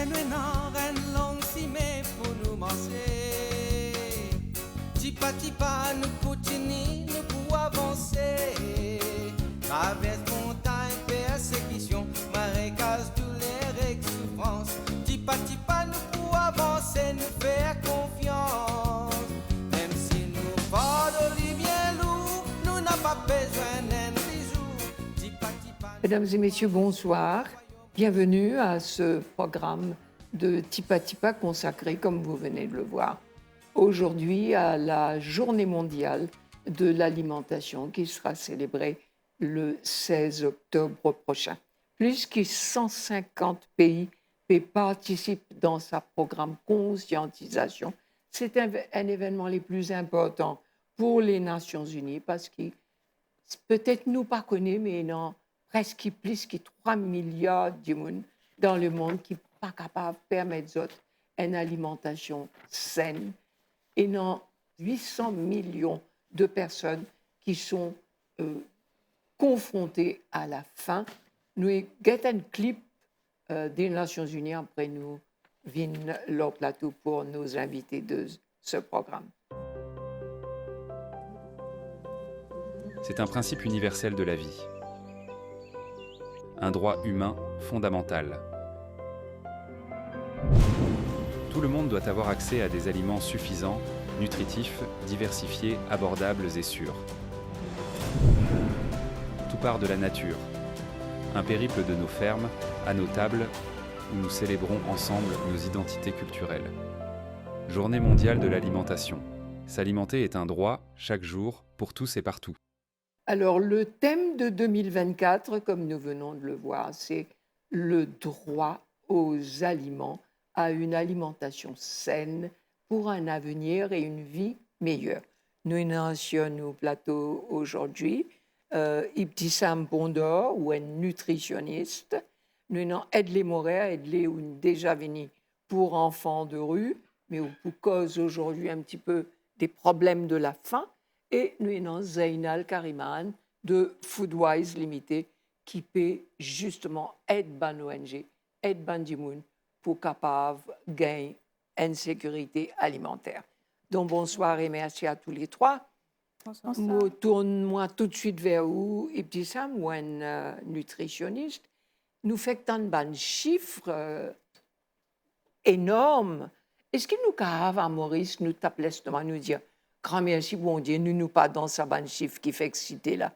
nous n'en ren long si mais pour nous manger. Tipa nous continuons, nous pour avancer. Traverse montagne, persécution, marécage, douleur et souffrance. Tipa nous pour avancer, nous faire confiance. Même si nous pas de bien lourd, nous n'avons pas besoin d'un bijou. Tipa. Mesdames et messieurs, bonsoir. Bienvenue à ce programme de Tipa consacré, comme vous venez de le voir, aujourd'hui à la Journée mondiale de l'alimentation qui sera célébrée le 16 octobre prochain. Plus de 150 pays participent dans ce programme conscientisation. C'est un événement les plus importants pour les Nations Unies parce que peut-être nous pas connaît, mais non, presque plus que 3 milliards de monde dans le monde qui ne sont pas capables de permettre aux autres une alimentation saine. Et non, 800 millions de personnes qui sont confrontées à la faim. Nous avons un clip des Nations Unies, après nous viennent leur plateau pour nos invités de ce programme. C'est un principe universel de la vie. Un droit humain fondamental. Tout le monde doit avoir accès à des aliments suffisants, nutritifs, diversifiés, abordables et sûrs. Tout part de la nature. Un périple de nos fermes, à nos tables, où nous célébrons ensemble nos identités culturelles. Journée mondiale de l'alimentation. S'alimenter est un droit, chaque jour, pour tous et partout. Alors, le thème de 2024, comme nous venons de le voir, c'est le droit aux aliments, à une alimentation saine pour un avenir et une vie meilleure. Nous avons au plateau aujourd'hui Ibtissam Bondor, ou un nutritionniste. Nous avons Edley Moret, Edley est déjà venu pour enfants de rue, mais pour cause aujourd'hui un petit peu des problèmes de la faim. Et nous avons Zainal Kariman de Foodwise Limited qui peut justement aider l'ONG, aider Bandimoun pour capable gagner une sécurité alimentaire. Donc bonsoir et merci à tous les trois. Bonsoir. Tourne-moi tout de suite vers vous, Ibtissam, ou un nutritionniste. Nous faisons un chiffre énorme. Est-ce que nous avons à Maurice, nous t'appelons nous dire grand merci, bon Dieu, nous pas dans ce ban chiffre qui fait exciter là.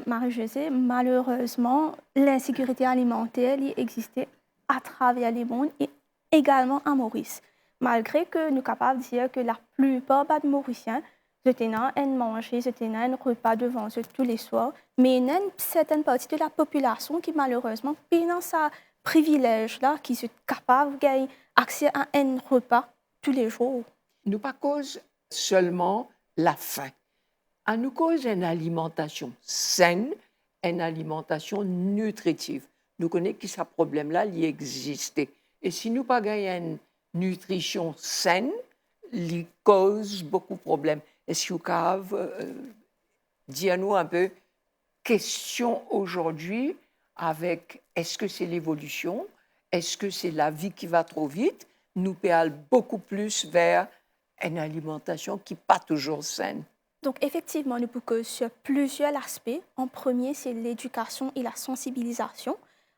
Marie-Josée, malheureusement, l'insécurité alimentaire existait à travers le monde et également à Maurice. Malgré que nous sommes capables de dire que la plupart des Mauriciens étaient manger, un repas devant eux tous les soirs, mais il y a une certaine partie de la population qui malheureusement peine dans ce privilège-là, qui sont capables d'avoir accès à un repas tous les jours. Nous pas cause seulement la faim. À nous cause une alimentation saine, une alimentation nutritive. Nous connaissons que ce problème-là, il existait. Et si nous pas gagnons une nutrition saine, il cause beaucoup de problèmes. Est-ce que vous pouvez dire-nous un peu, question aujourd'hui, avec est-ce que c'est l'évolution, est-ce que c'est la vie qui va trop vite, nous allons beaucoup plus vers une alimentation qui n'est pas toujours saine. Donc effectivement, nous pouvons sur plusieurs aspects. En premier, c'est l'éducation et la sensibilisation.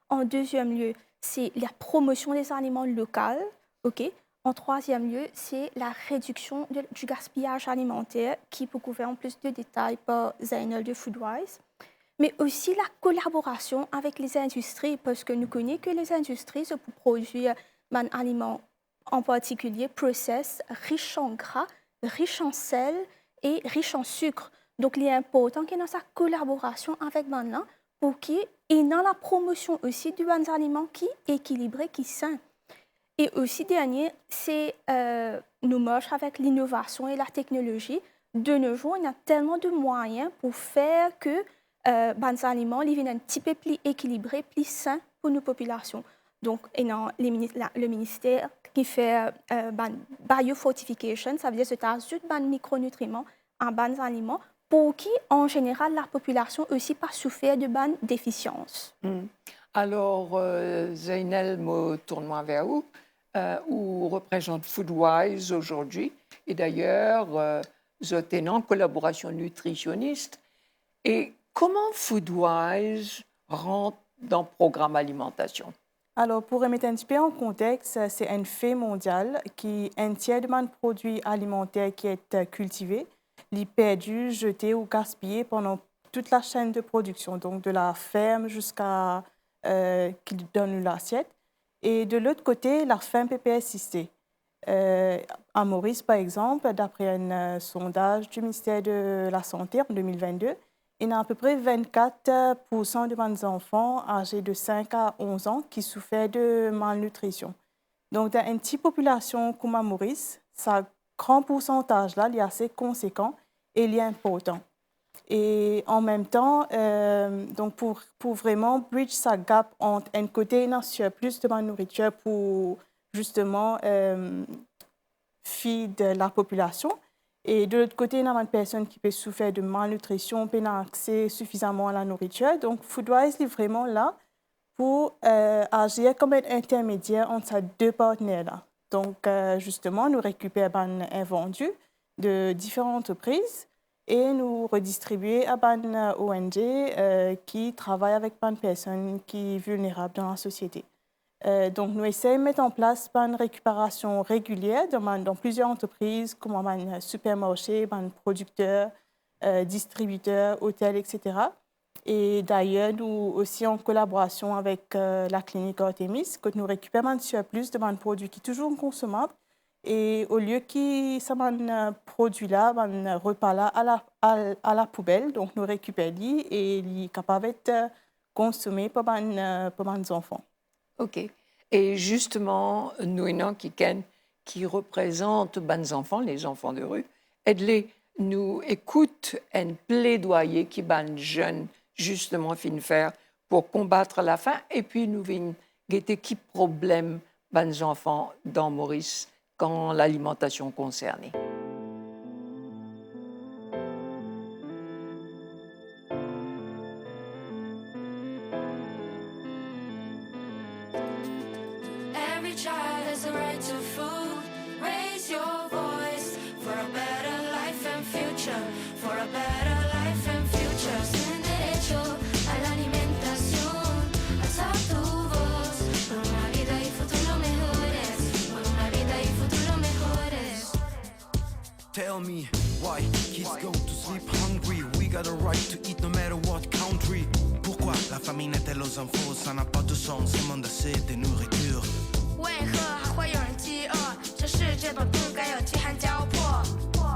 En deuxième lieu, c'est la promotion des aliments locaux. Okay? En troisième lieu, c'est la réduction du gaspillage alimentaire qui peut couvrir en plus de détails par Zainal de Foodwise. Mais aussi la collaboration avec les industries, parce que nous connaissons que les industries se produire des aliments en particulier process riches en gras, riches en sel et riches en sucre. Donc, il est important qu'il y ait sa collaboration avec Banlan pour qu'il y ait la promotion aussi de bons aliments qui sont équilibrés, qui sont sains. Et aussi, dernier, c'est nous marchons avec l'innovation et la technologie. De nos jours, il y a tellement de moyens pour faire que les aliments deviennent un petit peu plus équilibrés, plus sains pour nos populations. Donc, le ministère qui fait biofortification, ça veut dire que c'est ajoute des micronutriments en bons aliments pour qui, en général, la population aussi pas souffert de bonnes déficiences. Alors, Zainel, me tourne vers vous, où représente Foodwise aujourd'hui. Et d'ailleurs, vous êtes en collaboration nutritionniste. Et comment Foodwise rentre dans le programme alimentation? Alors, pour remettre un petit peu en contexte, c'est un fait mondial qui un tiers de produits alimentaires qui est cultivé, les perdu, jeté ou gaspillé pendant toute la chaîne de production, donc de la ferme jusqu'à qu'il donne l'assiette. Et de l'autre côté, la faim peut persister. À Maurice, par exemple, d'après un sondage du ministère de la Santé en 2022, il y a à peu près 24% de nos enfants âgés de 5 à 11 ans qui souffrent de malnutrition. Donc, dans une petite population comme à Maurice, ce grand pourcentage-là est assez conséquent et il est important. Et en même temps, donc pour vraiment bridge sa gap entre un côté un surplus de nourriture pour justement feed la population, et de l'autre côté, il y a une personne qui peut souffrir de malnutrition, peut pas accès suffisamment à la nourriture. Donc, Foodwise est vraiment là pour agir comme un intermédiaire entre ces deux partenaires-là. Donc, justement, nous récupérons un vendu de différentes entreprises et nous redistribuons à une ONG qui travaille avec des personnes qui sont vulnérables dans la société. Donc, nous essayons de mettre en place une récupération régulière dans plusieurs entreprises, comme un supermarché, un producteur, distributeur, hôtel, etc. Et d'ailleurs, nous aussi en collaboration avec la clinique Artemis, que nous récupérons un surplus de produits qui sont toujours consommables. Et au lieu que ce produit-là, un repas-là à la poubelle, donc nous récupérons et il est capable d'être consommé par les enfants. OK. Et justement, nous, qui représentent les enfants de rue, aide-les, nous écoute un plaidoyer qui les jeunes, justement, fin faire pour combattre la faim. Et puis, nous venons guetter qui problème les enfants dans Maurice quand l'alimentation concernée. Tell me why kids go to sleep hungry. We got a right to eat no matter what country. Pourquoi la famine est-elle aux infos? Ça n'a pas de sens, ce monde a de nourriture. 为何还会有人饥饿？这世界本不该有饥寒交迫。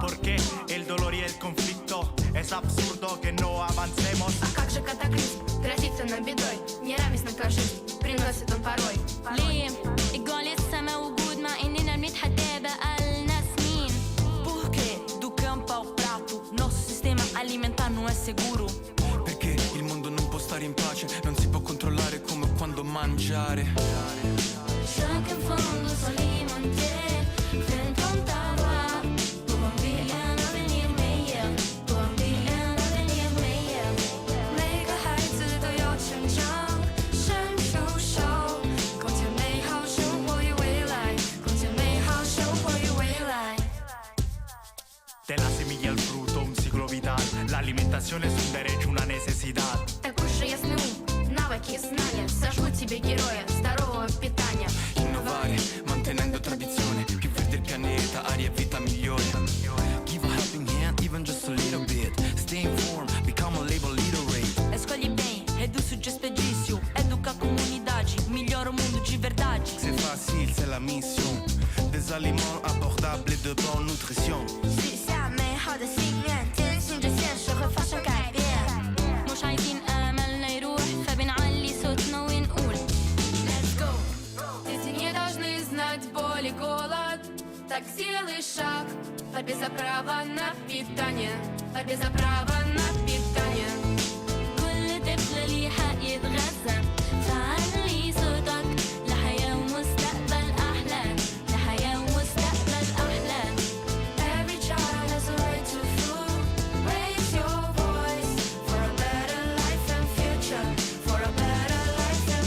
Porque el dolor y el conflicto es absurdo que no avancemos. А как же катаклизм грозит нам бедой? Неравенство жизнь приносит он порой. ليه الجوع لسه موجود مع اننا بنتحدى بقالنا سنين؟ Porque do campo ao prato nosso sistema alimentar não é seguro. Perché il mondo non può stare in pace, non si può controllare come e quando mangiare. Será que em fundo salimos de frente a tabaco? Tu bambina venir meia, tu bambina venir meia. 每个孩子都要成长，伸出手，共建美好生活与未来，共建美好生活与未来。 De la semilla al fruto, un ciclo vital. La alimentación es un derecho, una necesidad. Такой же ясный ум, навыки и знания сожгут тебе героя здорового питания. Innovare, mantenendo tradizione, più verde il pianeta, aria e vita migliore. Give a helping hand, even just a little bit. Stay informed, become a label literate. Escolhe bem, reduz o desperdício, educa a comunidade, melhora o mundo de verdade. C'est facile, c'est la mission. Des aliments abordables et de bonne nutrition. 许下美好的心愿，坚信着现实会发生改变。 مش عايزين املنا يروح فبنعلي صوتنا ونقول Let's go! Дети не должны знать боль и голод. Так сделай шаг в борьбе за право на питание, в борьбе за право на питание. كل طفل ليه حق يتغذى فعلي صوتك لحياة ومستقبل أحلى لحياة ومستقبل أحلى. Every child has a right to food. Raise your voice for a better life and future, for a better life and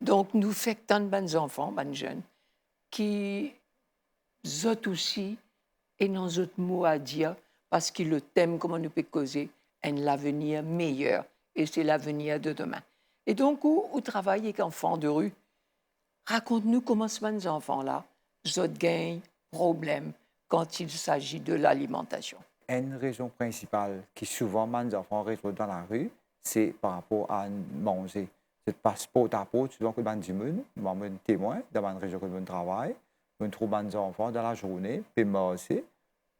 Donc, nous faisons tant de bons enfants, bons jeunes, qui ont aussi et dans autres mots à dire, parce que le thème, comment nous peut causer, est l'avenir meilleur, et c'est l'avenir de demain. Et donc, où travaille avec enfants de rue, raconte-nous comment ces enfants-là, ont gain problème quand il s'agit de l'alimentation. Une raison principale qui souvent les enfants retrouvent dans la rue, c'est par rapport à manger. C'est passe porte à porte, souvent que les gens, je suis témoin dans la région que je travaille, je trouve les enfants dans la journée, puis manger,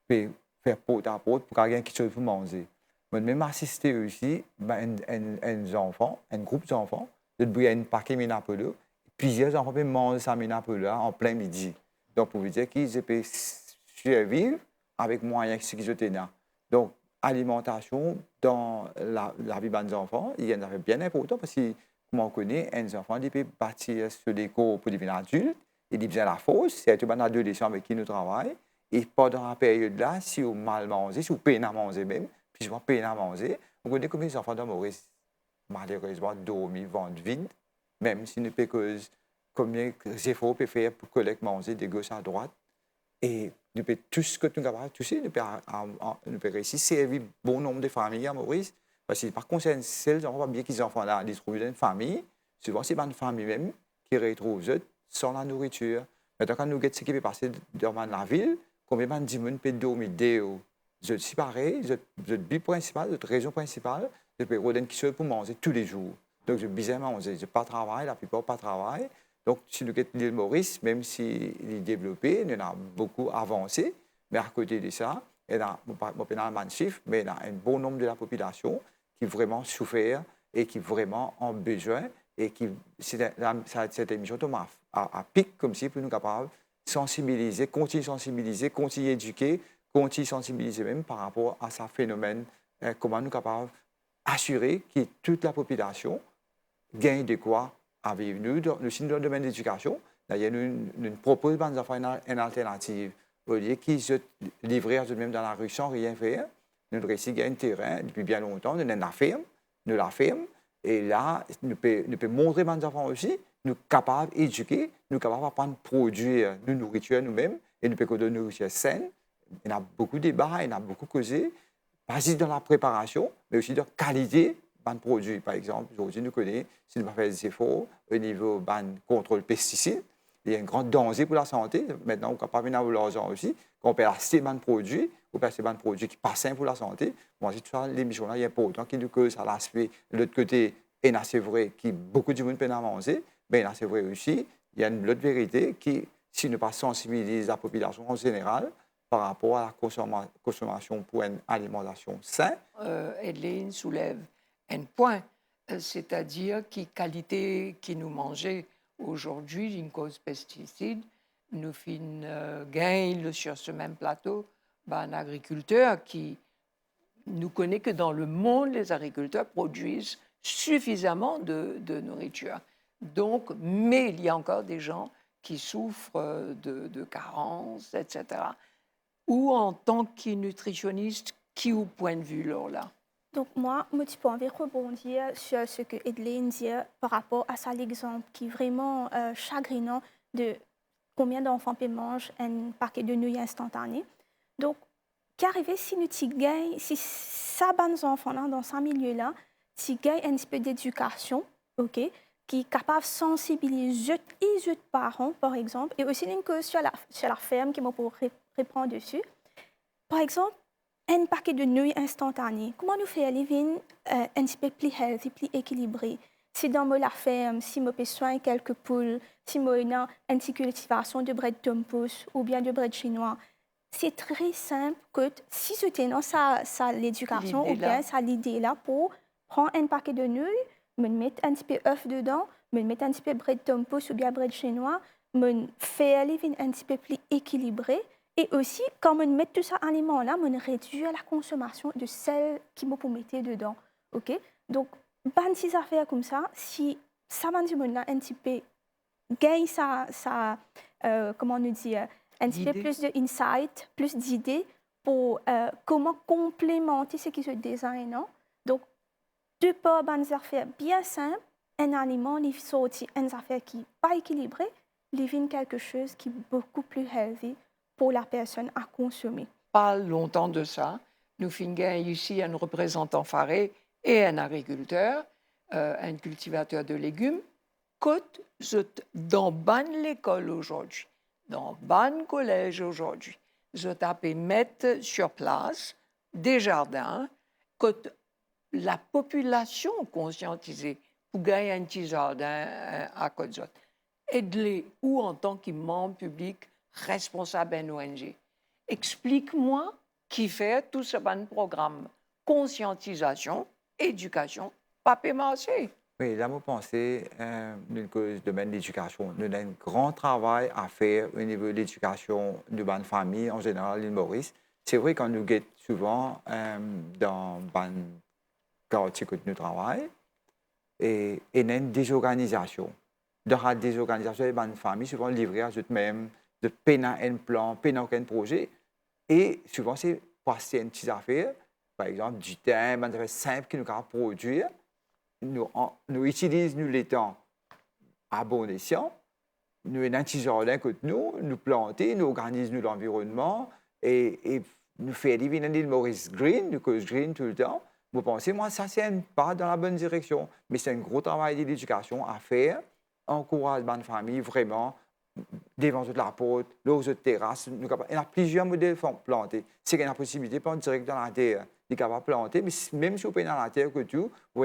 puis faire porte à porte pour quelqu'un qui soit pour manger. Je même assisté aussi à un enfant, un groupe d'enfants, de brûler un paquet de minapolo, plusieurs enfants peuvent manger ça minapolo en plein midi. Donc, pour vous dire qu'ils peuvent survivre avec moyens qu'ils ont là. Donc, alimentation dans la vie des enfants, il y a un bien important parce que, comme on connaît, un enfant il peut bâtir sur des cours pour devenir adulte, il besoin de la force, c'est un adolescent avec qui nous travaillons. Et pendant la période-là, si on mal mangé, si on peine à manger même, puis on peine à manger, on connaît combien d'enfants dans Maurice, malheureusement, dormi, ventre vide, même si nous pouvons combien d'efforts peut faire pour collecter manger de gauche à droite. Et nous pouvons tout ce que nous sommes capables de toucher, nous pouvons réussir à servir bon nombre de familles à Maurice. Parce que par contre, c'est les enfants, bien qu'ils sont enfants là, ils trouvent une famille, souvent c'est une famille même qui retrouve eux sans la nourriture. Maintenant, quand nous regardons ce qui peut passer dans la ville, combien de gens peuvent dormir dehors? C'est séparé, c'est but principal, c'est raison principale, c'est pour qui sont pour manger tous les jours. Donc, je besoin de manger, je pas travail, la plupart pas travail. Donc, si nous regardons l'île Maurice, même s'il est développé, il y en a beaucoup avancé, mais à côté de ça, il y a un chiffre, mais il y a un bon nombre de la population qui vraiment souffert et qui vraiment ont besoin et qui cette émission tombe à pic comme si pour nous capables de sensibiliser, continuer à éduquer, continuer à sensibiliser même par rapport à ce phénomène, comment nous capables d'assurer que toute la population gagne de quoi à vivre. Nous, dans le domaine de l'éducation, nous proposons aux enfants une alternative. Au lieu qu'ils se livrent eux-mêmes dans la rue sans rien faire, nous réussissons à gagner un terrain depuis bien longtemps, nous la ferme, et là, nous pouvons montrer aux enfants aussi, nous sommes capables d'éduquer, nous sommes capables d'apprendre à produire nos nourritures nous-mêmes, et nous pouvons produire une nourriture saine. Il y a beaucoup de débats, il y a beaucoup causé, pas juste dans la préparation, mais aussi dans la qualité des produits. Par exemple, aujourd'hui, nous connaissons, si nous faisons des efforts au niveau du contrôle pesticides, il y a un grand danger pour la santé. Maintenant, on est capable de avoir l'argent aussi. Quand on peut acheter des produits, on peut acheter des produits qui passent sains pour la santé. Moi, c'est tout ça, l'émission-là, il est important qu'il nous cause à l'aspect. De l'autre côté, et c'est vrai que beaucoup de monde peine à manger, mais c'est vrai aussi, il y a une autre vérité qui, si nous pas sensibiliser la population en général par rapport à la consommation pour une alimentation saine. Hélène soulève un point, c'est-à-dire que la qualité qui nous mangeait aujourd'hui, une cause pesticide, nous gagnons sur ce même plateau un agriculteur qui nous connaît que dans le monde, les agriculteurs produisent suffisamment de nourriture. Donc, mais il y a encore des gens qui souffrent de carences, etc. Ou en tant que nutritionniste, qui au point de vue là? Donc moi, je peux envie de rebondir sur ce que Edline dit par rapport à ça, l'exemple qui est vraiment chagrinant de combien d'enfants peuvent manger un paquet de nouilles instantanées. Donc, qu'arrive si nous gagnons, si ça les enfants là dans ce milieu-là, si gagnent un petit peu d'éducation, ok, qui est capable de sensibiliser les parents, par exemple, et aussi une cause sur la ferme qui m'a pour reprendre dessus. Par exemple, un paquet de nouilles instantanées. Comment nous faire living un petit peu plus healthy, plus équilibré? Si dans la ferme, si je peux soigner quelques poules, si je ai une petite cultivation de bread tompous ou bien de bread chinois, c'est très simple que si je tiens ça l'éducation ou bien ça l'idée là pour prendre un paquet de nouilles, me mettre un petit peu d'œuf dedans, me mettre un petit peu de bread tompous ou bien bread chinois, me faire living un petit peu plus équilibré. Et aussi, quand on met tout ça aliment-là, on réduit la consommation de sel qui me mettre dedans. Okay? Donc, ban ces affaires comme ça, si ça va là un petit peu gagne comment on dit, un petit peu plus d'insight, plus d'idées pour comment complémenter ce qui se design. Donc, deux pas ban affaires bien simples un aliment, il sorti une affaire qui n'est pas équilibrée, il vient quelque chose qui est beaucoup plus healthy pour la personne à consommer. Pas longtemps de ça, nous finissons ici un représentant faré et un agriculteur, un cultivateur de légumes, côte dans bonne l'école aujourd'hui, dans bon collège aujourd'hui. Je tapé mettre sur place des jardins, côte la population conscientisée pour gagner un petit jardin à côté d'autre. Aide-les ou en tant que membre public responsable d'une ONG. Explique-moi qui fait tout ce bon programme conscientisation, éducation, papier marché. Oui, là, je pense dans le domaine de l'éducation. Nous avons un grand travail à faire au niveau de l'éducation de la famille, en général, l'île Maurice. C'est vrai qu'on nous guette souvent dans le quartier que nous travaillons et il y a une désorganisation. Dans la désorganisation, les familles souvent livrées à eux-mêmes, de peine à un plan, peine à aucun projet. Et souvent, c'est passer une petite affaire, par exemple, du temps, des affaires simples qui nous permettent de produire. Nous utilisons les temps à bon escient. Nous avons un petit jardin que nous plantons, nous organisons l'environnement et nous faisons l'île Maurice Green, nous cause green tout le temps. Vous pensez, moi, ça, c'est un pas dans la bonne direction. Mais c'est un gros travail d'éducation à faire. Encourage les familles vraiment devant toute la porte, l'eau de terrasse. Il y a plusieurs modèles plantés. C'est qu'il y a la possibilité de planter direct dans la terre. Il est capable de planter, mais même si vous êtes dans la terre, vous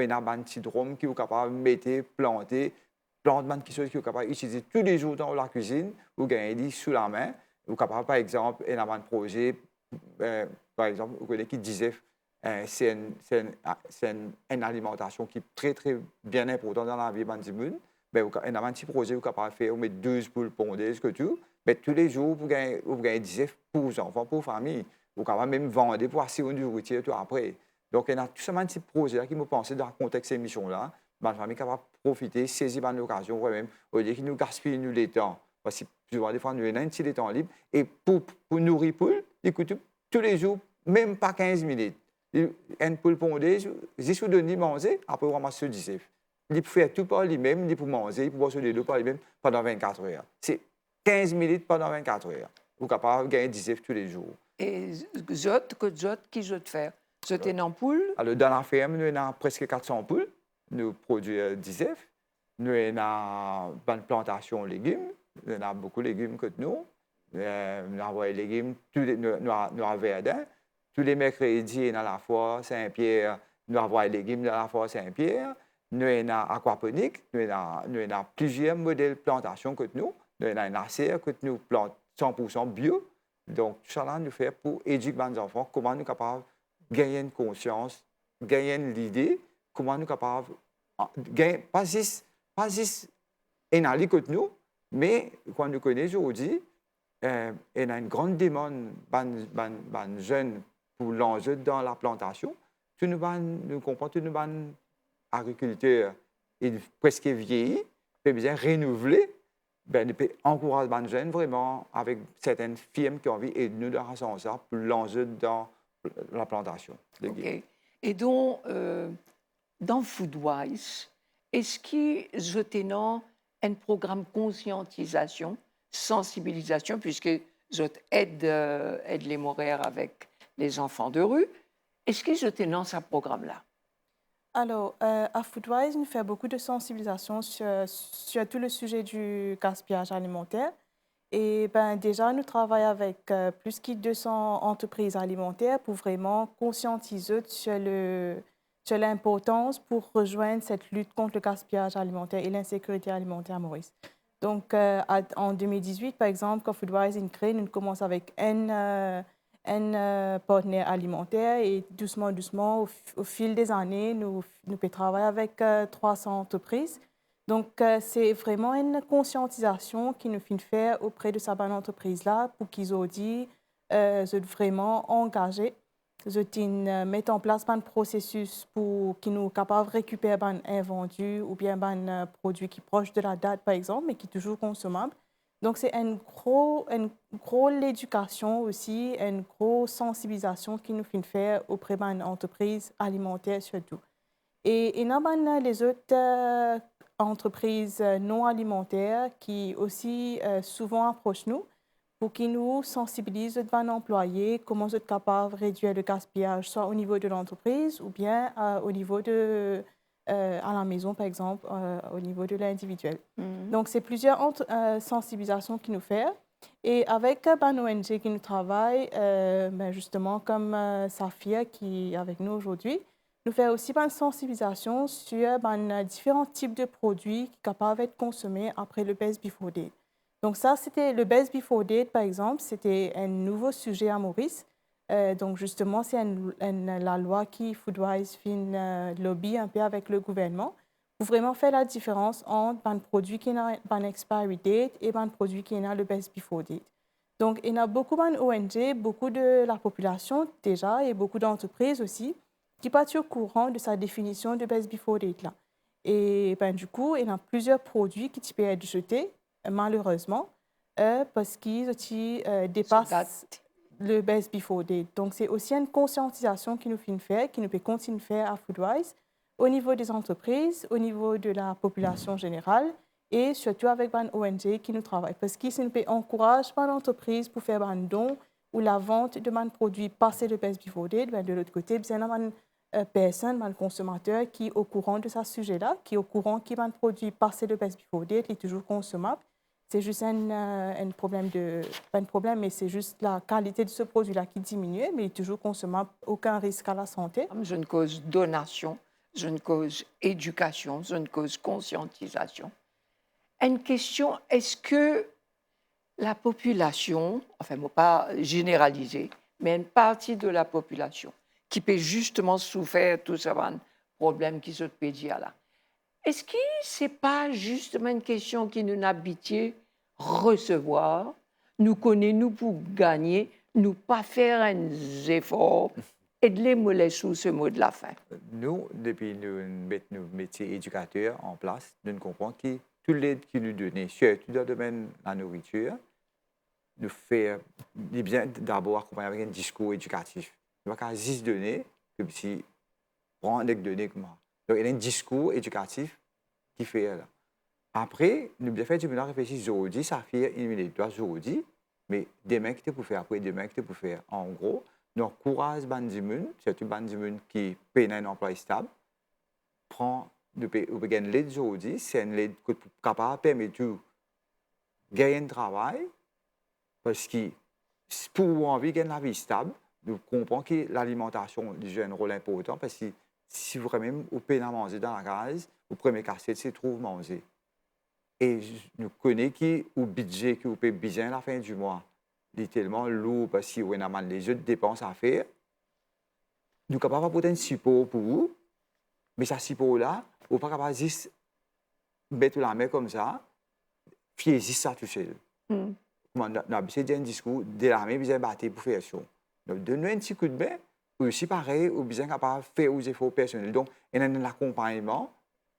avez un petit drôme qui est capable de mettre, planter, planter quelque chose qui est capable d'utiliser tous les jours dans la cuisine, vous gagnez sous la main. Vous êtes capable, par exemple, il y a un projet, par exemple, vous connaissez qui disait c'est une alimentation qui est très, très bien importante dans la vie de monde. Il y a un petit projet où vous êtes capable de faire, vous mettez 12 poules pondeuses, mais tous les jours, vous gagnez 10 pour les enfants, pour les familles. Vous êtes capable même vendre pour assurer une nourriture tout après. Donc, il y a tout ce petit projet qui me pensait dans le contexte de cette émission-là. La famille est capable de profiter, saisir l'occasion, même, au lieu de nous gaspiller les temps. Parce que souvent, des fois, nous avons un petit temps libre. Et pour nourrir les poules, écoutez, tous les jours, même pas 15 minutes. Une poule pondeuse, juste vous donner manger, après vous ramassez le 10. Il peut faire tout par lui-même, il peut manger, il peut boire sur les dos par lui-même pendant 24 heures. C'est 15 minutes pendant 24 heures. Vous êtes capable de gagner 10 tous les jours. Et qui je te faire? Je t'ai une ampoule? Alors, dans la ferme, nous avons presque 400 poules. Nous produisons 10 œufs. Nous avons une plantation de légumes. Nous avons beaucoup de légumes que nous. Nous avons des légumes, nous avons verdun. Tous les mercredis, dans la foire Saint-Pierre, nous avons des légumes dans la foire Saint-Pierre. Nous avons aquaponique. Nous avons plusieurs modèles de plantation que nous. Nous avons une serre que nous plantons 100% bio. Donc, tout ça, nous faisons pour éduquer les enfants, comment nous sommes capables de gagner une conscience, gagner l'idée, comment nous sommes capables de gagner, pas juste un allié que nous, mais quand nous connaissons aujourd'hui, il y a une grande demande de jeunes pour l'enjeu dans la plantation. Nous comprenons que nous agriculteurs presque vieillis, ils besoin de renouveler. Nous pouvons encourager les jeunes vraiment avec certaines firmes qui ont envie de nous dans ça pour l'enjeu dans la plantation. Okay. Et donc, dans Foodwise, est-ce que je tenais un programme conscientisation, sensibilisation, puisque je aide les Montréal avec les enfants de rue, est-ce que je tenais ce programme-là? Alors, à Foodwise, nous faisons beaucoup de sensibilisation sur tout le sujet du gaspillage alimentaire. Et déjà, nous travaillons avec plus de 200 entreprises alimentaires pour vraiment conscientiser sur l'importance pour rejoindre cette lutte contre le gaspillage alimentaire et l'insécurité alimentaire à Maurice. Donc, en 2018, par exemple, quand Foodwise est créé, nous commençons avec un partenaire alimentaire et doucement, au fil des années, nous pouvons travailler avec 300 entreprises. Donc, c'est vraiment une conscientisation qui nous fait faire auprès de ces entreprises-là pour qu'ils aient dit sont vraiment engagés, ils mettent en place un processus pour qu'ils nous capables de récupérer un invendu ou bien un produit qui est proche de la date, par exemple, mais qui est toujours consommable. Donc, c'est une grosse éducation aussi, une grosse sensibilisation qui nous fait faire auprès d'une entreprise alimentaire surtout. Et il y a les autres entreprises non alimentaires qui aussi souvent approchent nous pour qu'ils nous sensibilisent devant un employé, comment être capable de réduire le gaspillage, soit au niveau de l'entreprise ou bien au niveau de, à la maison, par exemple, au niveau de l'individuel. Donc, c'est plusieurs sensibilisations qu'il nous fait. Et avec une ONG qui nous travaille, justement, comme Safia qui est avec nous aujourd'hui, nous fait aussi une sensibilisation sur différents types de produits qui sont capables d'être consommés après le Best Before Date. Donc ça, c'était le Best Before Date, par exemple, c'était un nouveau sujet à Maurice. Donc justement, c'est la loi qui Foodwise fait lobby un peu avec le gouvernement pour vraiment faire la différence entre un produit qui a une expiry date et un produit qui a le Best Before Date. Donc il y a beaucoup d'ONG, beaucoup de la population déjà et beaucoup d'entreprises aussi qui ne sont pas au courant de sa définition de Best Before Date là. Et du coup, il y a plusieurs produits qui peuvent être jetés malheureusement, parce qu'ils dépassent le Best Before Date. Donc, c'est aussi une conscientisation qui nous fait faire, qui nous peut continuer à faire à Foodwise, au niveau des entreprises, au niveau de la population générale, et surtout avec une ONG qui nous travaille. Parce qu'ici, nous encourage une entreprise pour faire un don ou la vente de un produit passé le Best Before Date. De l'autre côté, il y a une personne, un consommateur qui est au courant de ce sujet-là, qui est au courant qu'un produit passé le Best Before Date est toujours consommable. C'est juste un problème pas un problème, mais c'est juste la qualité de ce produit-là qui diminue, mais il est toujours consommable, aucun risque à la santé. Je ne cause donation, je ne cause éducation, je ne cause conscientisation. Une question, est-ce que la population, enfin, pas généraliser, mais une partie de la population qui peut justement souffrir tout ce problème qui se peut dire là, est-ce que ce n'est pas justement une question qui nous habitue recevoir, nous connaître, nous pour gagner, nous pas faire un effort et de les moller sous ce mot de la fin? Nous, depuis nous mettons nos métiers éducateurs en place, nous comprenons que tout l'aide qui nous donne, surtout dans le domaine de la nourriture, nous fait bien d'abord accompagner avec un discours éducatif. Nous ne pouvons pas juste donner, comme si prendre des données comme ça. Donc, il y a un discours éducatif qui fait là. Après, nous devons faire du bien réfléchir aujourd'hui, ça fait une minute, aujourd'hui, mais demain, qu'est-ce que tu peux faire après, demain, qu'est-ce que tu peux faire. En gros, nous encourageons les gens, surtout les gens qui payent un emploi stable, prend de l'aide aujourd'hui, c'est une aide qui est capable de permettre de gagner un travail, parce que pour envie de gagner la vie stable, nous comprenons que l'alimentation joue un rôle important, parce que si vous même vous payez à manger dans la case, vous prenez casse-tête, c'est trouve manger. Et nous connaissons que le budget que vous payez bien à la fin du mois, littéralement lourd, parce que vous avez les autres dépenses à faire. Nous sommes capables d'apporter un support pour vous, mais ce support-là, vous n'êtes pas capable de juste mettre la main comme ça, fier juste ça tout seul. Nous avons besoin d'un discours, de la main, besoin de battre pour faire ça. Donc, donnez un petit coup de main. Aussi, pareil, vous êtes capable de faire des efforts personnels. Donc, il y a un accompagnement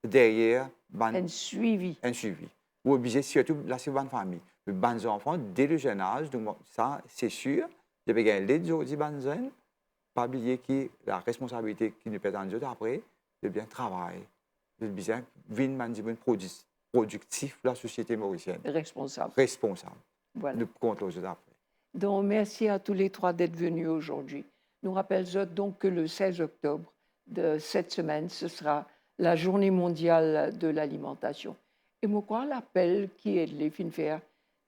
derrière. Un suivi. Un suivi. Vous êtes obligé, surtout, là, c'est une famille. Les bons enfants, dès le jeune âge, donc ça, c'est sûr. Vous devez gagner l'aide aujourd'hui, bons jeunes. Pas oublier que la responsabilité qui nous pèse en jeu après, de bien travailler. De bien vivre un productif pour la société mauricienne. Responsable. Responsable. Voilà. Nous comptons les autres après. Donc, merci à tous les trois d'être venus aujourd'hui. Nous rappelons donc que le 16 octobre de cette semaine, ce sera la journée mondiale de l'alimentation. Et moi, quoi, l'appel qui est les fin faire,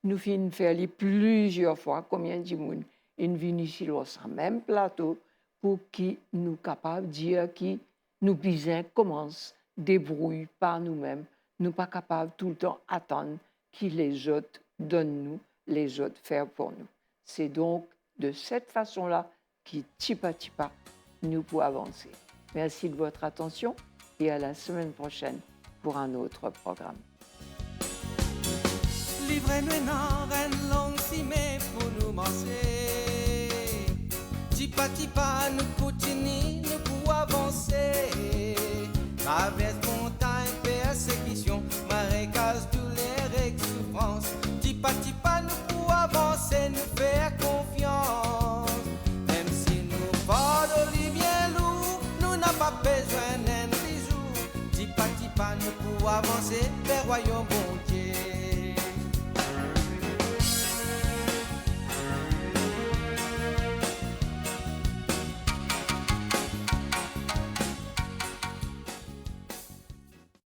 nous fin faire plusieurs fois, combien de monde, ils viennent ici sur ce même plateau pour qu'ils nous capables de dire que nous besoin commence débrouiller par nous-mêmes, nous pas capables tout le temps attendre que les autres donnent nous, les autres faire pour nous. C'est donc de cette façon-là qui, petit à petit, nous pouvons avancer. Merci de votre attention et à la semaine prochaine pour un autre programme. Livrez-nous une longue cimée pour nous manger. Tipa, nous continuons, nous pouvons avancer. Traverse montagne, persécution, marécage, douleur et souffrance. Tipa, nous pouvons avancer, nous faire confiance. Même si nous pas besoin d'un bisou, tipa, nous pouvons avancer vers royaume bon Dieu.